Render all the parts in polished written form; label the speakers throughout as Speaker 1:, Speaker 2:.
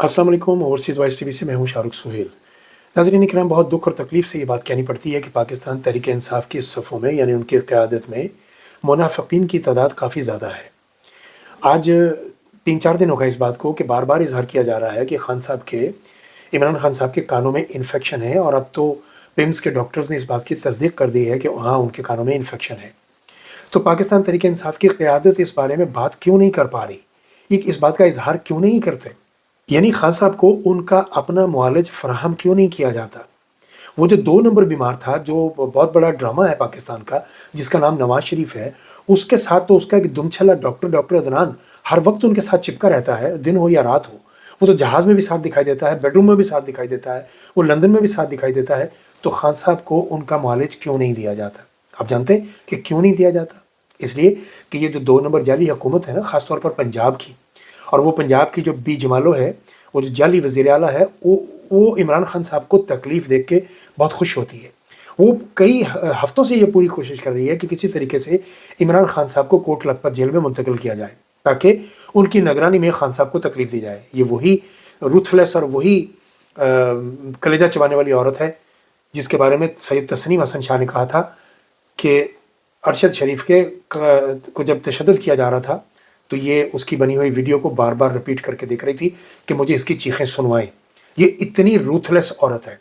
Speaker 1: अस्सलाम वालेकुम। Overseas voice TV से मैं हूं शाहरुख सुहेल। नाज़रीन इकराम, बहुत दुख और तकलीफ़ से ये बात कहनी पड़ती है कि पाकिस्तान तहरीक इंसाफ की सफ़ों में यानी उनकी क़यादत में मुनाफ़िकीन की तादाद काफ़ी ज़्यादा है। आज 3-4 दिन हो गए इस बात को कि बार बार इजहार किया जा रहा है कि इमरान खान साहब के कानों में इन्फेक्शन है, और अब तो पिम्स के डॉक्टर्स ने इस बात की तस्दीक कर दी है कि हाँ, उनके कानों में इन्फेक्शन है। तो पाकिस्तान तहरीक इंसाफ की क़यादत इस बारे में बात क्यों नहीं कर पा रही, इस बात का इजहार क्यों नहीं करते? यानी खान साहब को उनका अपना मुआलिज फराहम क्यों नहीं किया जाता? वो जो 2 नंबर बीमार था, जो बहुत बड़ा ड्रामा है पाकिस्तान का, जिसका नाम नवाज शरीफ है, उसके साथ तो उसका एक दुमछला डॉक्टर अदनान हर वक्त उनके साथ चिपका रहता है, दिन हो या रात हो। वो तो जहाज़ में भी साथ दिखाई देता है, बेडरूम में भी साथ दिखाई देता है, वो लंदन में भी साथ दिखाई देता है। तो खान साहब को उनका मुआलिज क्यों नहीं दिया जाता? आप जानते हैं कि क्यों नहीं दिया जाता? इसलिए कि ये जो 2 नंबर जाली हुकूमत है ना, ख़ास तौर पर पंजाब की, और वो पंजाब की जो बी जमालो है, वो जो जाली वज़ीर आला है, वो इमरान खान साहब को तकलीफ़ देख के बहुत खुश होती है। वो कई हफ्तों से ये पूरी कोशिश कर रही है कि किसी तरीके से इमरान खान साहब को कोट लखपत जेल में मुंतकिल किया जाए, ताकि उनकी निगरानी में खान साहब को तकलीफ़ दी जाए। ये वही रूथलेस और वही कलेजा चबाने वाली औरत है जिसके बारे में सैयद तस्नीम हसन शाह ने कहा था कि अरशद शरीफ को जब तशद्दुद किया जा रहा था, तो ये उसकी बनी हुई वीडियो को बार बार रिपीट करके देख रही थी कि मुझे इसकी चीखें सुनवाएं। ये इतनी रूथलेस औरत है,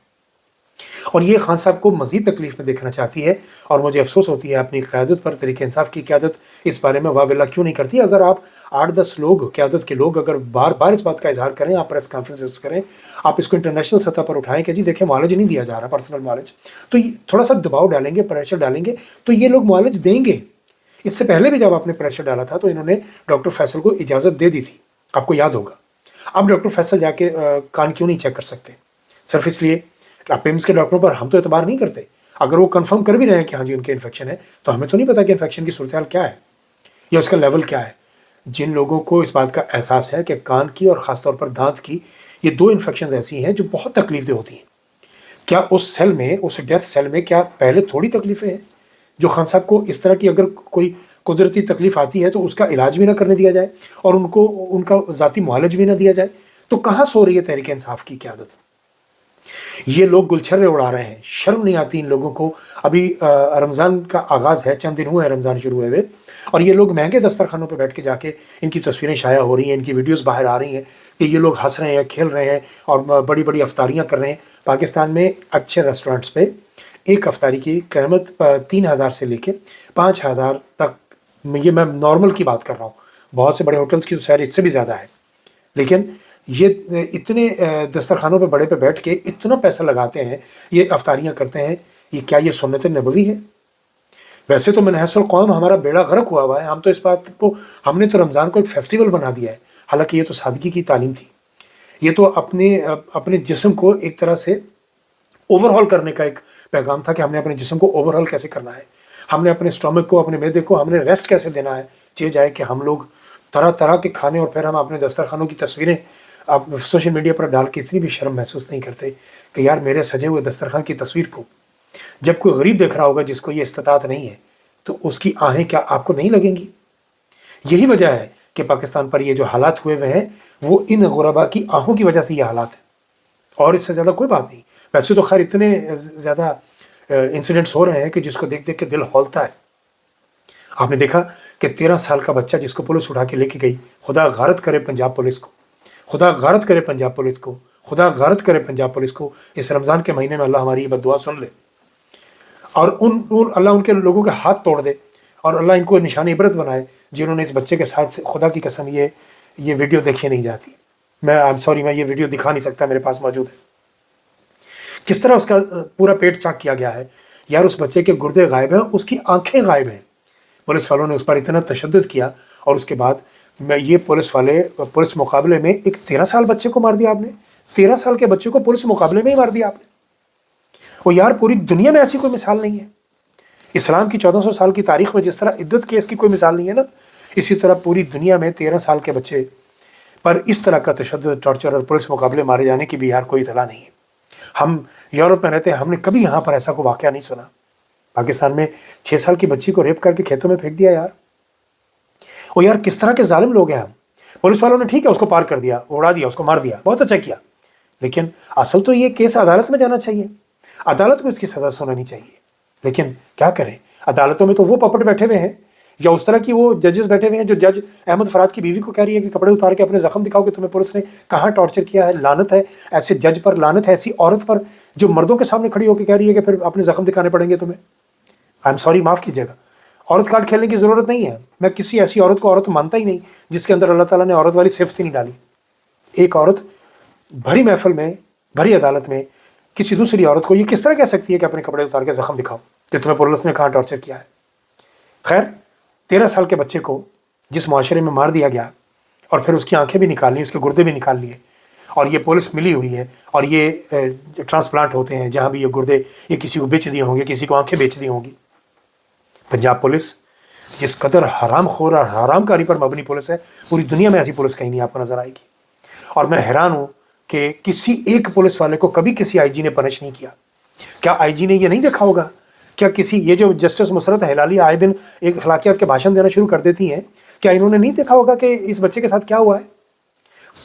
Speaker 1: और ये खान साहब को मज़ीद तकलीफ़ में देखना चाहती है। और मुझे अफसोस होती है अपनी क़यादत पर, तहरीक इंसाफ की क़यादत इस बारे में वाह क्यों नहीं करती। अगर आप 8-10 लोग, क़यादत के लोग, अगर बार बार इस बात का इजहार करें, आप प्रेस कॉन्फ्रेंसेस करें, आप इसको इंटरनेशनल सतह पर उठाएं कि जी देखिए, मुआवजा नहीं दिया जा रहा, पर्सनल मुआवजा, तो थोड़ा सा दबाव डालेंगे, प्रेशर डालेंगे, तो ये लोग मुआवजा देंगे। इससे पहले भी जब आपने प्रेशर डाला था तो इन्होंने डॉक्टर फैसल को इजाज़त दे दी थी, आपको याद होगा। अब डॉक्टर फैसल जाके कान क्यों नहीं चेक कर सकते? सिर्फ इसलिए कि आप पिम्स के डॉक्टरों पर हम तो एतबार नहीं करते। अगर वो कंफर्म कर भी रहे हैं कि हाँ जी उनके इन्फेक्शन है, तो हमें तो नहीं पता कि इन्फेक्शन की सूरत हाल क्या है या उसका लेवल क्या है। जिन लोगों को इस बात का एहसास है कि कान की और ख़ासतौर पर दांत की ये 2 इन्फेक्शन ऐसी हैं जो बहुत तकलीफदेह होती हैं, क्या उस सेल में, उस डेथ सेल में, क्या पहले थोड़ी तकलीफ़ें हैं जो खान साहब को इस तरह की अगर कोई कुदरती तकलीफ़ आती है तो उसका इलाज भी ना करने दिया जाए और उनको उनका ज़ाती मुआलज भी ना दिया जाए? तो कहाँ सो रही है तहरीक इंसाफ की क़यादत? ये लोग गुलछर्रे उड़ा रहे हैं, शर्म नहीं आती इन लोगों को। अभी रमज़ान का आगाज़ है, चंद दिन हुए हैं रमज़ान शुरू हुए हुए, और ये लोग महंगे दस्तरखानों पर बैठ के जाके इनकी तस्वीरें शाया हो रही हैं, इनकी वीडियोस बाहर आ रही हैं कि ये लोग हंस रहे हैं, खेल रहे हैं और बड़ी बड़ी अफ्तारियाँ कर रहे हैं। पाकिस्तान में अच्छे रेस्टोरेंट्स पे एक अफ्तारी की कीमत 3,000 से लेके 5,000 तक, ये मैं नॉर्मल की बात कर रहा हूँ। बहुत से बड़े होटल्स की तो शायद इससे भी ज़्यादा है, लेकिन ये इतने दस्तरखानों पे बड़े पे बैठ के इतना पैसा लगाते हैं, ये अफ्तारियाँ करते हैं। ये क्या ये सुन्नत नबवी है? वैसे तो मनहसल कौम हमारा बेड़ा गर्क हुआ है, हम तो इस बात को, हमने तो रमज़ान को एक फेस्टिवल बना दिया है, हालांकि ये तो सादगी की तालीम थी। ये तो अपने जिस्म को एक तरह से ओवरहॉल करने का एक पैगाम था कि हमने अपने जिस्म को ओवरहॉल कैसे करना है, हमने अपने स्टोमक को, अपने मैदे को हमने रेस्ट कैसे देना है। चीज़ आए कि हम लोग तरह तरह के खाने और फिर हम अपने दस्तरखानों की तस्वीरें आप सोशल मीडिया पर डाल के इतनी भी शर्म महसूस नहीं करते कि यार मेरे सजे हुए दस्तरखान की तस्वीर को जब कोई गरीब देख रहा होगा जिसको ये इस्तात नहीं है, तो उसकी आहें क्या आपको नहीं लगेंगी? यही वजह है कि पाकिस्तान पर ये जो हालात हुए हुए हैं वो इन गुरबा की आहों की वजह से ये हालात हैं, और इससे ज़्यादा कोई बात नहीं। वैसे तो खैर इतने ज़्यादा इंसिडेंट्स हो रहे हैं कि जिसको देख देख के दिल हौलता है। आपने देखा कि 13 साल का बच्चा जिसको पुलिस उठा के लेके गई, खुदा गारत करे पंजाब पुलिस को, खुदा गारत करे पंजाब पुलिस को, खुदा गारत करे पंजाब पुलिस को। इस रमज़ान के महीने में अल्लाह हमारी ये बद्दुआ सुन ले, और अल्लाह उनके लोगों के हाथ तोड़ दे, और अल्लाह इनको निशान इबरत बनाए जिन्होंने इस बच्चे के साथ, खुदा की कसम ये वीडियो देखी नहीं जाती। आई एम सॉरी, मैं ये वीडियो दिखा नहीं सकता, मेरे पास मौजूद है। किस तरह उसका पूरा पेट चाक किया गया है यार। उस बच्चे के गुर्दे गायब हैं, उसकी आंखें गायब हैं। पुलिस वालों ने उस पर इतना तशद्दुद किया, और उसके बाद ये पुलिस मुकाबले में एक 13 साल बच्चे को मार दिया आपने। 13 साल के बच्चे को पुलिस मुकाबले में ही मार दिया आपने। वो यार पूरी दुनिया में ऐसी कोई मिसाल नहीं है। इस्लाम की 1400 साल की तारीख में जिस तरह इद्दत केस की कोई मिसाल नहीं है ना, इसी तरह पूरी दुनिया में 13 साल के बच्चे पर इस तरह का तशद्दुद, टॉर्चर और पुलिस मुकाबले मारे जाने की भी यार कोई इतला नहीं है। हम यूरोप में रहते हैं, हमने कभी यहाँ पर ऐसा कोई वाक़या नहीं सुना। पाकिस्तान में 6 साल की बच्ची को रेप करके खेतों में फेंक दिया यार। और यार किस तरह के जालिम लोग हैं हम। पुलिस वालों ने ठीक है उसको पार कर दिया, उड़ा दिया, उसको मार दिया, बहुत अच्छा किया, लेकिन असल तो ये केस अदालत में जाना चाहिए, अदालत को इसकी सज़ा सुनानी चाहिए। लेकिन क्या करें, अदालतों में तो वो पपट बैठे हुए हैं या उस तरह की वो जजेस बैठे हुए हैं जो जज अहमद फराद की बीवी को कह रही है कि कपड़े उतार के अपने जख्म दिखाओ कि तुम्हें पुलिस ने कहाँ टॉर्चर किया है। लानत है ऐसे जज पर, लानत है ऐसी औरत पर जो मर्दों के सामने खड़ी होकर कह रही है कि फिर अपने जख्म दिखाने पड़ेंगे तुम्हें। आई एम सॉरी, माफ़ कीजिएगा, औरत कार्ड खेलने की ज़रूरत नहीं है। मैं किसी ऐसी औरत को औरत मानता ही नहीं जिसके अंदर अल्लाह ताला ने औरत वाली सिफ्त ही नहीं डाली। एक औरत भरी महफिल में, भरी अदालत में किसी दूसरी औरत को ये किस तरह कह सकती है कि अपने कपड़े उतार के जख्म दिखाओ कि तुम्हें पुलिस ने कहाँ टॉर्चर किया है। खैर, 13 साल के बच्चे को जिस मुआशरे में मार दिया गया और फिर उसकी आंखें भी निकाल ली, उसके गुर्दे भी निकाल लिए, और ये पुलिस मिली हुई है, और ये ट्रांसप्लांट होते हैं जहाँ भी ये गुर्दे, ये किसी को बेच दिए होंगे, किसी को आंखें बेच दी होंगी। पंजाब पुलिस जिस कदर हराम खोर और हरामकारी पर मबनी पुलिस है, पूरी दुनिया में ऐसी पुलिस कहीं नहीं आपको नजर आएगी। और मैं हैरान हूँ कि किसी एक पुलिस वाले को कभी किसी आईजी ने पनिश नहीं किया। क्या आईजी ने ये नहीं देखा होगा? क्या किसी, ये जो जस्टिस मुसरत हिलाली आए दिन एक अखलाकियात के भाषण देना शुरू कर देती हैं, क्या इन्होंने नहीं देखा होगा कि इस बच्चे के साथ क्या हुआ है?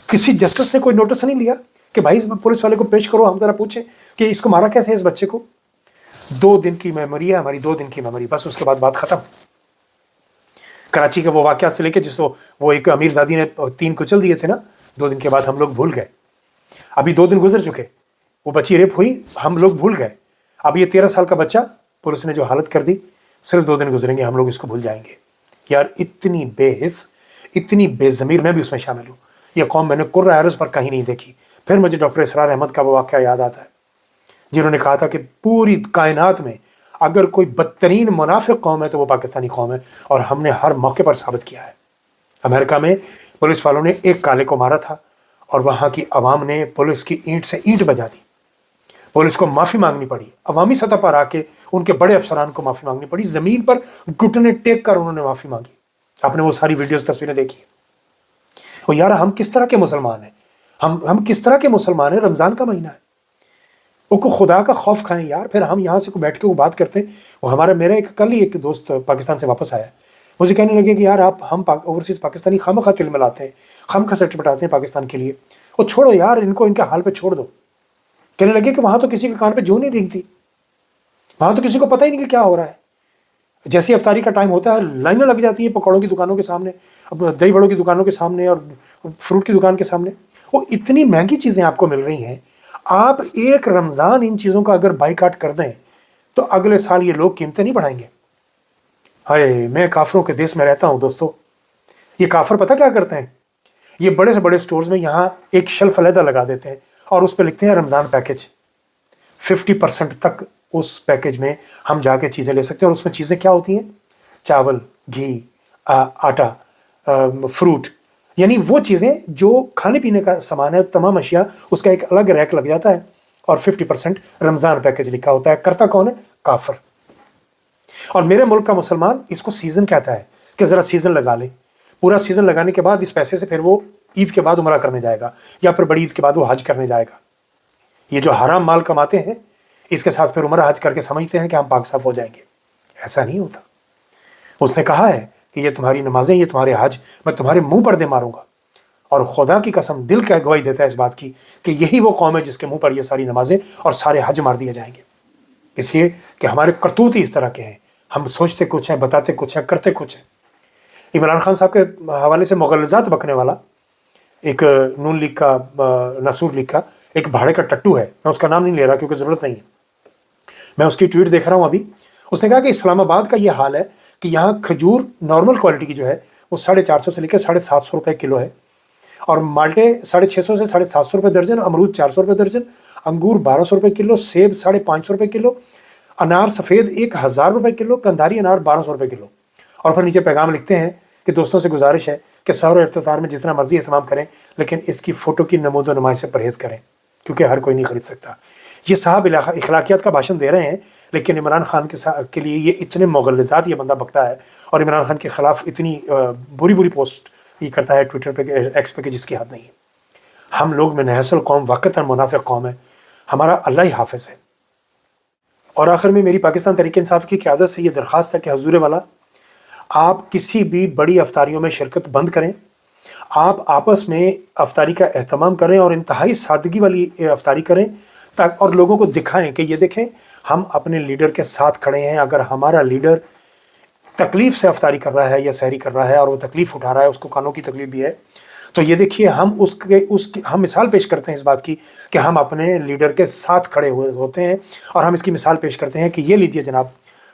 Speaker 1: किसी जस्टिस ने कोई नोटिस नहीं लिया कि भाई इस पुलिस वाले को पेश करो, हम जरा पूछें कि इसको मारा कैसे है इस बच्चे को। 2 दिन की मेमोरी है हमारी, 2 दिन की मेमोरी, बस उसके बाद बात खत्म। कराची के वो वाक़या से लेके जिसको वो एक अमीरजादी ने 3 कुचल दिए थे ना, 2 दिन के बाद हम लोग भूल गए। अभी 2 दिन गुजर चुके, वो बच्ची रेप हुई, हम लोग भूल गए। अब ये 13 साल का बच्चा, पुलिस ने जो हालत कर दी, सिर्फ 2 दिन गुजरेंगे, हम लोग इसको भूल जाएंगे। यार इतनी बेहिस, इतनी बेज़मीर, मैं भी उसमें शामिल हूँ। ये कौम मैंने कुर्रा अरज़ पर कहीं नहीं देखी। फिर मुझे डॉक्टर इसरार अहमद का वो वाक़या याद आता है जिन्होंने कहा था कि पूरी कायनात में अगर कोई बदतरीन मुनाफिक कौम है तो वो पाकिस्तानी कौम है, और हमने हर मौके पर साबित किया है। अमेरिका में पुलिस वालों ने एक काले को मारा था और वहाँ की आवाम ने पुलिस की ईंट से ईंट बजा दी। पुलिस को माफ़ी मांगनी पड़ी, अवामी सतह पर आके उनके बड़े अफसरान को माफ़ी मांगनी पड़ी, ज़मीन पर घुटने टेक कर उन्होंने माफ़ी मांगी। आपने वो सारी वीडियोस, तस्वीरें देखी। और यार हम किस तरह के मुसलमान हैं, हम किस तरह के मुसलमान हैं। रमज़ान का महीना है, वो को खुदा का खौफ खाएं यार। फिर हम यहाँ से को बैठ के वो बात करते हैं। वो हमारा, मेरा कल ही एक दोस्त पाकिस्तान से वापस आया, मुझे कहने लगे कि यार हम ओवरसीज़ पाकिस्तानी खामखा तिल मिलाते हैं, खामखा सटपटाते हैं पाकिस्तान के लिए। वो छोड़ो यार, इनको इनके हाल पे छोड़ दो। कहने लगे कि वहाँ तो किसी के कान पे जूं नहीं रेंगती, वहाँ तो किसी को पता ही नहीं कि क्या हो रहा है। जैसे अफ्तारी का टाइम होता है, लाइनें लग जाती है पकौड़ों की दुकानों के सामने, दही बड़ों की दुकानों के सामने और फ्रूट की दुकान के सामने। वो इतनी महंगी चीज़ें आपको मिल रही हैं, आप एक रमज़ान इन चीज़ों का अगर बाइकाट कर दें तो अगले साल ये लोग कीमतें नहीं बढ़ाएंगे। हाय, मैं काफिरों के देश में रहता हूँ दोस्तों। ये काफिर पता क्या करते हैं, ये बड़े से बड़े स्टोर्स में यहाँ एक शेल्फ अलहदा लगा देते हैं और उस पर लिखते हैं रमज़ान पैकेज। 50% तक उस पैकेज में हम जाके चीज़ें ले सकते हैं। और उसमें चीज़ें क्या होती हैं? चावल, घी, आटा, फ्रूट, यानी वो चीज़ें जो खाने पीने का सामान है, तमाम अशिया, उसका एक अलग रैक लग जाता है और 50% रमज़ान पैकेज लिखा होता है। करता कौन है? काफिर। और मेरे मुल्क का मुसलमान इसको सीज़न कहता है कि ज़रा सीज़न लगा ले। पूरा सीज़न लगाने के बाद इस पैसे से फिर वो ईद के बाद उमरा करने जाएगा या फिर बड़ी ईद के बाद वो हज करने जाएगा। ये जो हराम माल कमाते हैं, इसके साथ फिर उमरा हज करके समझते हैं कि हम पाक साफ हो जाएंगे। ऐसा नहीं होता। उसने कहा है कि ये तुम्हारी नमाजें, ये तुम्हारे हज, मैं तुम्हारे मुंह पर दे मारूंगा। और खुदा की कसम, दिल का गवाही देता है इस बात की कि यही वो कौम है जिसके मुंह पर ये सारी नमाजें और सारे हज मार दिए जाएंगे। इसलिए कि हमारे करतूत ही इस तरह के हैं, हम सोचते कुछ हैं, बताते कुछ हैं, करते कुछ हैं। इमरान खान साहब के हवाले से मुग़ल्लज़ात बकने वाला एक नून लीग का, नसूर लीग का एक भाड़े का टट्टू है, मैं उसका नाम नहीं ले रहा क्योंकि ज़रूरत नहीं है। मैं उसकी ट्वीट देख रहा हूँ अभी। उसने कहा कि इस्लामाबाद का ये हाल है कि यहाँ खजूर नॉर्मल क्वालिटी की जो है वो 450 से लेकर 750 रुपये किलो है, और माल्टे 650 से 750 रुपये दर्जन, अमरूद 400 रुपये दर्जन, अंगूर 1200 रुपये किलो, सेब 550 रुपये किलो, अनार सफ़ेद 1000 रुपये किलो, कंधारी अनार 1200 रुपये किलो। और फिर नीचे पैगाम लिखते हैं कि दोस्तों से गुजारिश है कि सहर इफ्तितार में जितना मर्जी एहतमाम करें, लेकिन इसकी फ़ोटो की नमूद नुमाई से परहेज़ करें क्योंकि हर कोई नहीं ख़रीद सकता। ये साहब इखलाकियात का भाषण दे रहे हैं, लेकिन इमरान खान के लिए ये इतने मुग़ल्लज़ात ये बंदा बकता है और इमरान खान के ख़िलाफ़ इतनी बुरी बुरी पोस्ट ये करता है ट्विटर पे, एक्स पे, कि जिसकी हद नहीं है। हम लोग में नहसल कौम वाक़तन मुनाफ़िक़ कौम है, हमारा अल्लाह ही हाफ़िज़ है। और आखिर में मेरी पाकिस्तान तहरीक इंसाफ की क़यादत से ये दरख्वास्त है कि हुज़ूर वाला, आप किसी भी बड़ी अफ्तारियों में शिरकत बंद करें آپ آپس میں افطاری کا اہتمام کریں اور انتہائی سادگی والی افطاری کریں، اور لوگوں کو دکھائیں کہ یہ دیکھیں ہم اپنے لیڈر کے ساتھ کھڑے ہیں۔ اگر ہمارا لیڈر تکلیف سے افطاری کر رہا ہے یا سحری کر رہا ہے اور وہ تکلیف اٹھا رہا ہے، اس کو کانوں کی تکلیف بھی ہے، تو یہ دیکھیے ہم ہم مثال پیش کرتے ہیں اس بات کی کہ ہم اپنے لیڈر کے ساتھ کھڑے ہوئے ہوتے ہیں، اور ہم اس کی مثال پیش کرتے ہیں کہ یہ لیجئے جناب،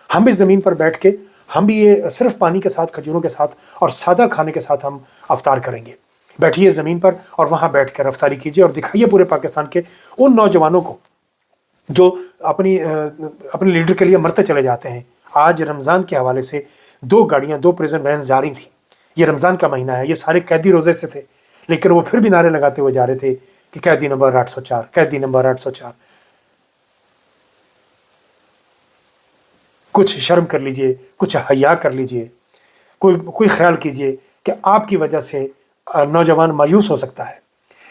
Speaker 1: ہم بھی زمین پر بیٹھ کے، ہم بھی یہ صرف پانی کے ساتھ، کھجوروں کے ساتھ اور سادہ کھانے کے ساتھ ہم افطار کریں گے۔ بیٹھیے زمین پر اور وہاں بیٹھ کر افطاری کیجیے، اور دکھائیے پورے پاکستان کے ان نوجوانوں کو جو اپنے لیڈر کے لیے مرتے چلے جاتے ہیں۔ آج رمضان کے حوالے سے 2 گاڑیاں، 2 پریزن وینز جا رہی تھیں۔ یہ رمضان کا مہینہ ہے، یہ سارے قیدی روزے سے تھے، لیکن وہ پھر بھی نعرے لگاتے ہوئے جا رہے تھے کہ قیدی نمبر 804، قیدی نمبر 804۔ کچھ شرم کر لیجئے، کچھ حیا کر لیجئے، کوئی خیال کیجئے کہ آپ کی وجہ سے نوجوان مایوس ہو سکتا ہے۔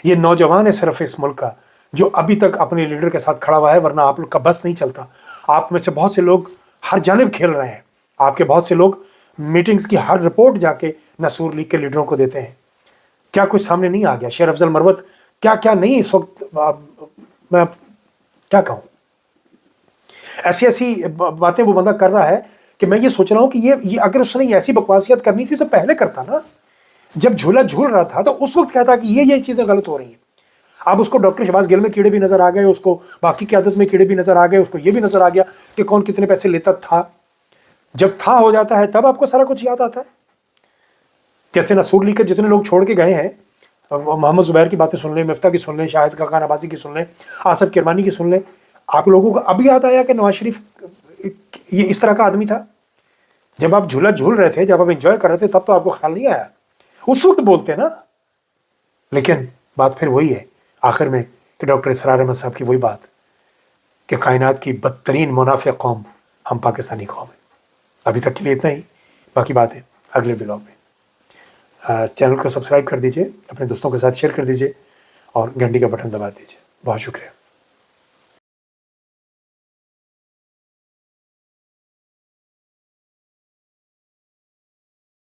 Speaker 1: یہ نوجوان ہے صرف اس ملک کا جو ابھی تک اپنے لیڈر کے ساتھ کھڑا ہوا ہے، ورنہ آپ لوگ کا بس نہیں چلتا۔ آپ میں سے بہت سے لوگ ہر جانب کھیل رہے ہیں، آپ کے بہت سے لوگ میٹنگز کی ہر رپورٹ جا کے نصور لیگ کے لیڈروں کو دیتے ہیں۔ کیا کچھ سامنے نہیں آ گیا؟ شیر افضل مروت کیا کیا نہیں اس وقت، میں کیا کہوں، ایسی ایسی باتیں وہ بندہ کر رہا ہے کہ میں یہ سوچ رہا ہوں کہ یہ اگر اس نے ایسی بکواسیت کرنی تھی تو پہلے کرتا نا، جب جھولا جھول رہا تھا تو اس وقت کہتا کہ یہ چیزیں غلط ہو رہی ہیں۔ اب اس کو ڈاکٹر شہباز گل میں کیڑے بھی نظر آ گئے، اس کو باقی قیادت میں کیڑے بھی نظر آ گئے، اس کو یہ بھی نظر آ گیا کہ کون کتنے پیسے لیتا تھا۔ جب تھا ہو جاتا ہے تب آپ کو سارا کچھ یاد آتا ہے۔ جیسے نصور لیگ کے جتنے لوگ چھوڑ کے گئے ہیں، محمد زبیر کی باتیں سن لیں، مفتاح کی سن لیں، شاہد خاقان عباسی کی سن لیں، آصف کرمانی کی سن لیں، آپ لوگوں کو اب یاد آیا کہ نواز شریف یہ اس طرح کا آدمی تھا؟ جب آپ جھولا جھول رہے تھے، جب آپ انجوائے کر رہے تھے، تب تو آپ کو خیال نہیں آیا، اس وقت بولتے نا۔ لیکن بات پھر وہی ہے آخر میں کہ ڈاکٹر اسرار احمد صاحب کی وہی بات کہ کائنات کی بدترین منافق قوم ہم پاکستانی قوم ہیں۔ ابھی تک کے لیے اتنا ہی، باقی باتیں اگلے ولاگ میں۔ چینل کو سبسکرائب کر دیجئے، اپنے دوستوں کے ساتھ شیئر کر دیجئے، اور گھنٹی کا بٹن دبا دیجئے۔ بہت شکریہ۔